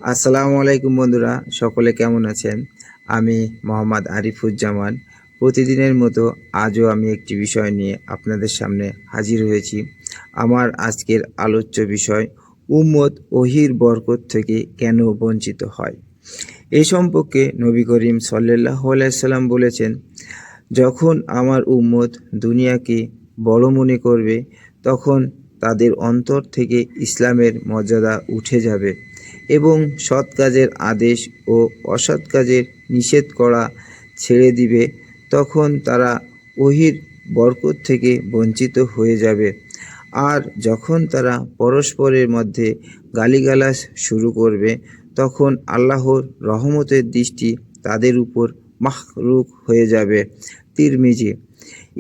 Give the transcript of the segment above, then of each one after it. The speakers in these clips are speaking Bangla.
আসসালামু আলাইকুম বন্ধুরা, সকলে কেমন আছেন? আমি মোহাম্মদ আরিফুজ্জামান। প্রতিদিনের মতো আজও আমি একটি বিষয় নিয়ে আপনাদের সামনে হাজির হয়েছি। আমার আজকের আলোচ্য বিষয় উম্মত ওহীর বরকত থেকে কেন বঞ্চিত হয়। এই সম্পর্কে নবী করিম সাল্লাল্লাহু আলাইহি সাল্লাম বলেছেন, যখন আমার উম্মত দুনিয়াকে বড় মনে করবে, তখন তাদের অন্তর থেকে ইসলামের মর্যাদা উঠে যাবে এবং সৎ কাজের আদেশ ও অসৎ কাজের নিষেধ করা ছেড়ে দিবে। তখন তারা ওহীর বরকত থেকে বঞ্চিত হয়ে যাবে। আর যখন তারা পরস্পরের মধ্যে গালিগালাজ শুরু করবে, তখন আল্লাহর রহমতের দৃষ্টি তাদের উপর মাহরুক হয়ে যাবে। তিরমিজি।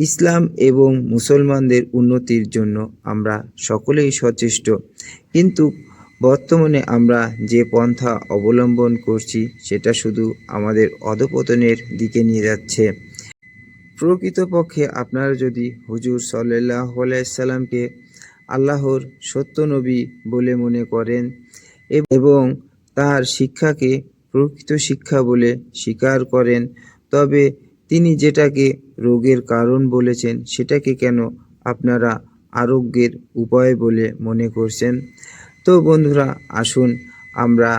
ইসলাম এবং মুসলমানদের উন্নতির জন্য আমরা সকলেই সচেষ্ট, কিন্তু বর্তমানে আমরা যে পন্থা অবলম্বন করছি সেটা শুধু আমাদের অধঃপতনের দিকে নিয়ে যাচ্ছে। প্রকৃতপক্ষে আপনারা যদি হুজুর সাল্লাল্লাহু আলাইহি সাল্লামকে আল্লাহর সত্য নবী বলে মনে করেন এবং তার শিক্ষাকে প্রকৃত শিক্ষা বলে স্বীকার করেন, তবে তিনি যেটাকে রোগের কারণ বলেছেন সেটাকে কেন আপনারা আরোগ্যের উপায় বলে মনে করছেন? তো বন্ধুরা, আসুন আমরা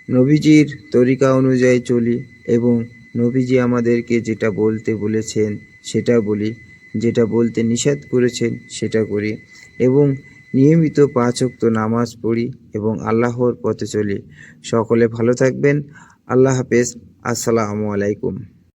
নবীজির তরিকা অনুযায়ী চলি এবং নবীজি আমাদেরকে যেটা বলতে বলেছেন সেটা বলি, যেটা বলতে নিষেধ করেছেন সেটা করি এবং নিয়মিত ৫ ওয়াক্ত নামাজ পড়ি এবং আল্লাহর পথে চলি। সকলে ভালো থাকবেন। আল্লাহ হাফেজ। আসসালামু আলাইকুম।